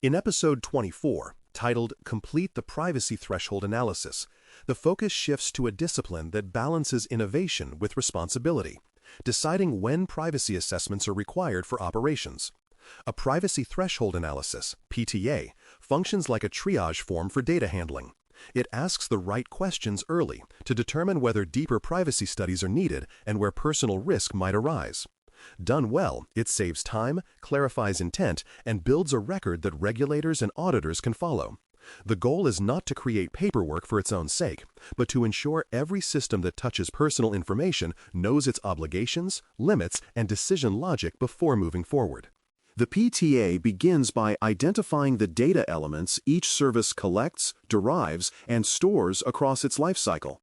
In episode 24, titled Complete the Privacy Threshold Analysis, the focus shifts to a discipline that balances innovation with responsibility, deciding when privacy assessments are required for operations. A privacy threshold analysis, PTA, functions like a triage form for data handling. It asks the right questions early to determine whether deeper privacy studies are needed and where personal risk might arise. Done well, it saves time, clarifies intent, and builds a record that regulators and auditors can follow. The goal is not to create paperwork for its own sake, but to ensure every system that touches personal information knows its obligations, limits, and decision logic before moving forward. The PTA begins by identifying the data elements each service collects, derives, and stores across its lifecycle.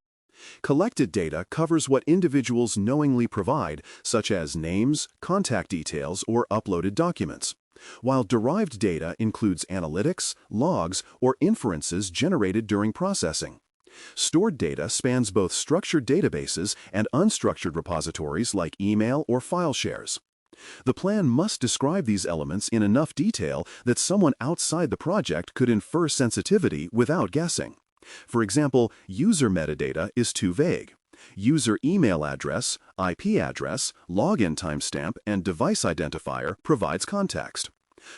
Collected data covers what individuals knowingly provide, such as names, contact details, or uploaded documents, while derived data includes analytics, logs, or inferences generated during processing. Stored data spans both structured databases and unstructured repositories like email or file shares. The plan must describe these elements in enough detail that someone outside the project could infer sensitivity without guessing. For example, user metadata is too vague. User email address, IP address, login timestamp, and device identifier provides context.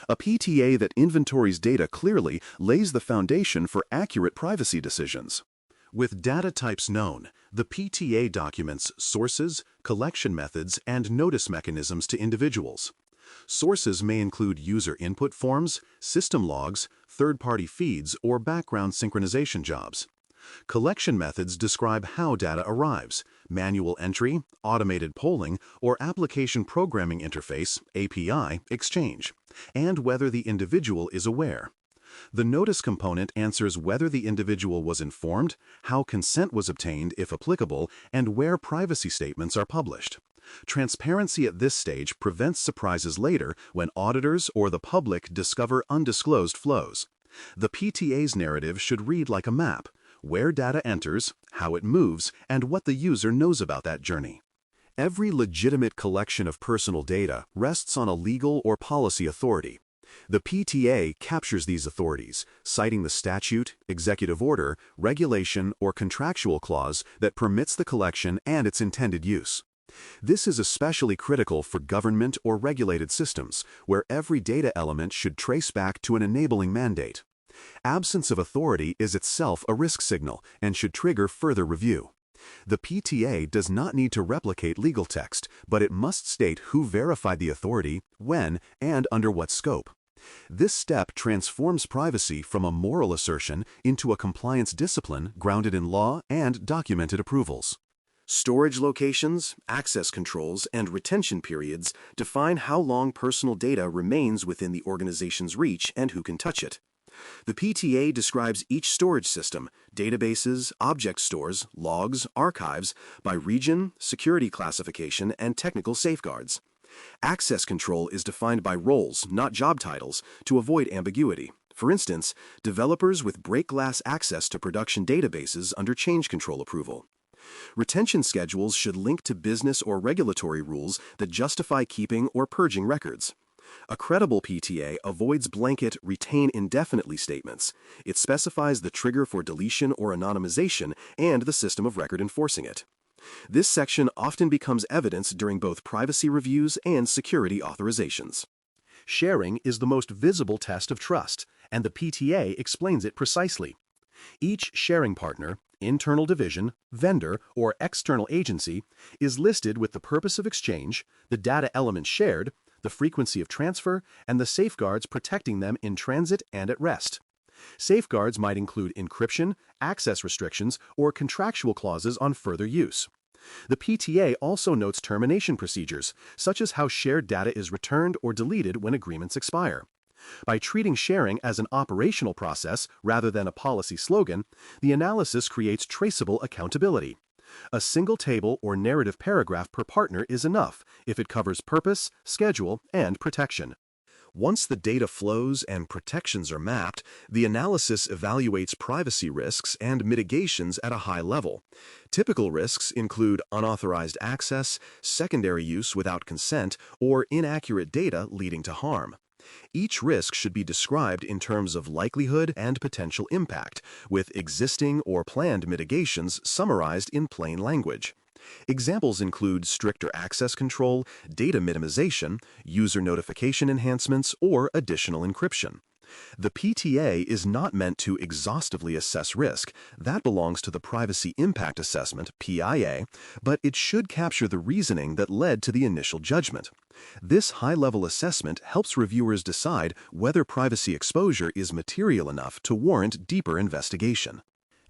A PTA that inventories data clearly lays the foundation for accurate privacy decisions. With data types known, the PTA documents sources, collection methods, and notice mechanisms to individuals. Sources may include user input forms, system logs, third-party feeds, or background synchronization jobs. Collection methods describe how data arrives: manual entry, automated polling, or application programming interface (API) exchange, and whether the individual is aware. The notice component answers whether the individual was informed, how consent was obtained if applicable, and where privacy statements are published. Transparency at this stage prevents surprises later when auditors or the public discover undisclosed flows. The PTA's narrative should read like a map: where data enters, how it moves, and what the user knows about that journey. Every legitimate collection of personal data rests on a legal or policy authority. The PTA captures these authorities, citing the statute, executive order, regulation, or contractual clause that permits the collection and its intended use. This is especially critical for government or regulated systems, where every data element should trace back to an enabling mandate. Absence of authority is itself a risk signal and should trigger further review. The PTA does not need to replicate legal text, but it must state who verified the authority, when, and under what scope. This step transforms privacy from a moral assertion into a compliance discipline grounded in law and documented approvals. Storage locations, access controls, and retention periods define how long personal data remains within the organization's reach and who can touch it. The PTA describes each storage system, databases, object stores, logs, archives, by region, security classification, and technical safeguards. Access control is defined by roles, not job titles, to avoid ambiguity. For instance, developers with break-glass access to production databases under change control approval. Retention schedules should link to business or regulatory rules that justify keeping or purging records. A credible PTA avoids blanket retain indefinitely statements. It specifies the trigger for deletion or anonymization and the system of record enforcing it. This section often becomes evidence during both privacy reviews and security authorizations. Sharing is the most visible test of trust, and the PTA explains it precisely. Each sharing partner, internal division, vendor, or external agency is listed with the purpose of exchange, the data element shared, the frequency of transfer, and the safeguards protecting them in transit and at rest. Safeguards might include encryption, access restrictions, or contractual clauses on further use. The PTA also notes termination procedures, such as how shared data is returned or deleted when agreements expire. By treating sharing as an operational process rather than a policy slogan, the analysis creates traceable accountability. A single table or narrative paragraph per partner is enough if it covers purpose, schedule, and protection. Once the data flows and protections are mapped, the analysis evaluates privacy risks and mitigations at a high level. Typical risks include unauthorized access, secondary use without consent, or inaccurate data leading to harm. Each risk should be described in terms of likelihood and potential impact, with existing or planned mitigations summarized in plain language. Examples include stricter access control, data minimization, user notification enhancements, or additional encryption. The PTA is not meant to exhaustively assess risk. That belongs to the Privacy Impact Assessment, PIA, but it should capture the reasoning that led to the initial judgment. This high-level assessment helps reviewers decide whether privacy exposure is material enough to warrant deeper investigation.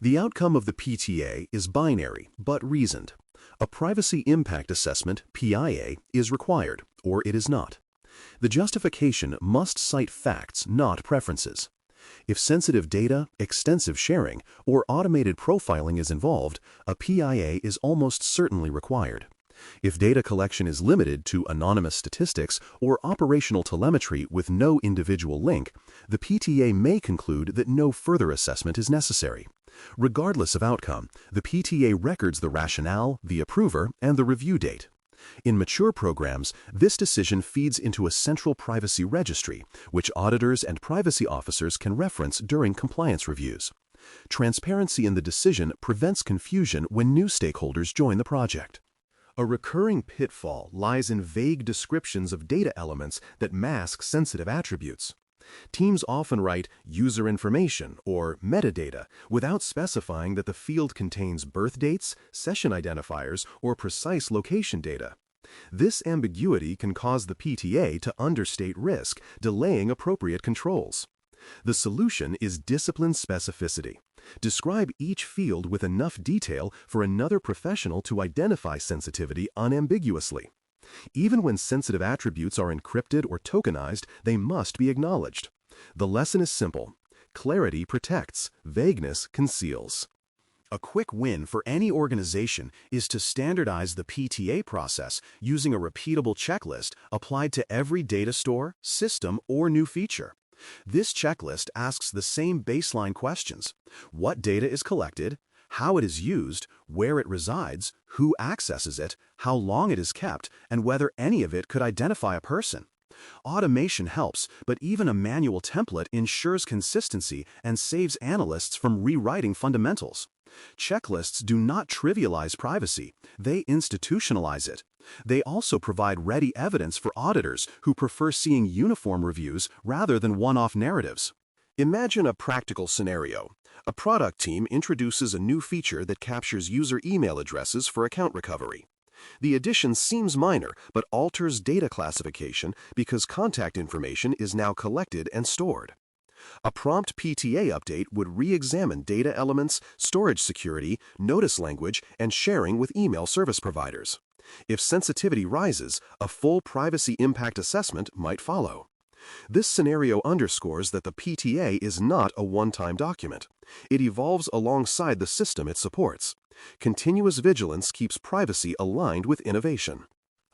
The outcome of the PTA is binary, but reasoned. A Privacy Impact Assessment, PIA, is required, or it is not. The justification must cite facts, not preferences. If sensitive data, extensive sharing, or automated profiling is involved, a PIA is almost certainly required. If data collection is limited to anonymous statistics or operational telemetry with no individual link, the PTA may conclude that no further assessment is necessary. Regardless of outcome, the PTA records the rationale, the approver, and the review date. In mature programs, this decision feeds into a central privacy registry, which auditors and privacy officers can reference during compliance reviews. Transparency in the decision prevents confusion when new stakeholders join the project. A recurring pitfall lies in vague descriptions of data elements that mask sensitive attributes. Teams often write user information or metadata without specifying that the field contains birth dates, session identifiers, or precise location data. This ambiguity can cause the PTA to understate risk, delaying appropriate controls. The solution is discipline specificity. Describe each field with enough detail for another professional to identify sensitivity unambiguously. Even when sensitive attributes are encrypted or tokenized, they must be acknowledged. The lesson is simple. Clarity protects, vagueness conceals. A quick win for any organization is to standardize the PTA process using a repeatable checklist applied to every data store, system, or new feature. This checklist asks the same baseline questions: what data is collected, how it is used, where it resides, who accesses it, how long it is kept, and whether any of it could identify a person. Automation helps, but even a manual template ensures consistency and saves analysts from rewriting fundamentals. Checklists do not trivialize privacy, they institutionalize it. They also provide ready evidence for auditors who prefer seeing uniform reviews rather than one-off narratives. Imagine a practical scenario. A product team introduces a new feature that captures user email addresses for account recovery. The addition seems minor, but alters data classification because contact information is now collected and stored. A prompt PTA update would re-examine data elements, storage security, notice language, and sharing with email service providers. If sensitivity rises, a full privacy impact assessment might follow. This scenario underscores that the PTA is not a one-time document. It evolves alongside the system it supports. Continuous vigilance keeps privacy aligned with innovation.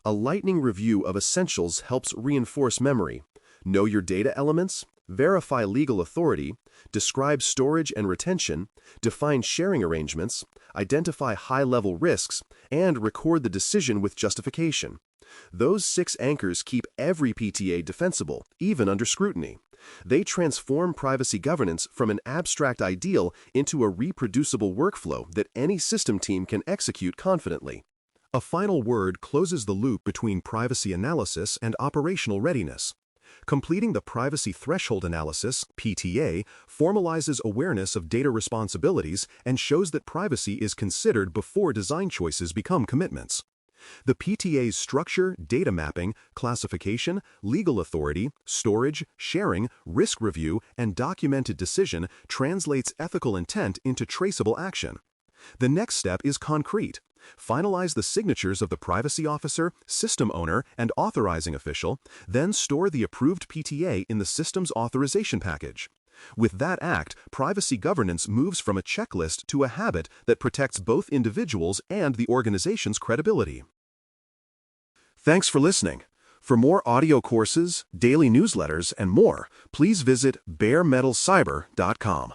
A lightning review of essentials helps reinforce memory. Know your data elements, verify legal authority, describe storage and retention, define sharing arrangements, identify high-level risks, and record the decision with justification. Those 6 anchors keep every PTA defensible, even under scrutiny. They transform privacy governance from an abstract ideal into a reproducible workflow that any system team can execute confidently. A final word closes the loop between privacy analysis and operational readiness. Completing the Privacy Threshold Analysis, PTA, formalizes awareness of data responsibilities and shows that privacy is considered before design choices become commitments. The PTA's structure, data mapping, classification, legal authority, storage, sharing, risk review, and documented decision translates ethical intent into traceable action. The next step is concrete. Finalize the signatures of the privacy officer, system owner, and authorizing official, then store the approved PTA in the system's authorization package. With that act, privacy governance moves from a checklist to a habit that protects both individuals and the organization's credibility. Thanks for listening. For more audio courses, daily newsletters, and more, please visit baremetalcyber.com.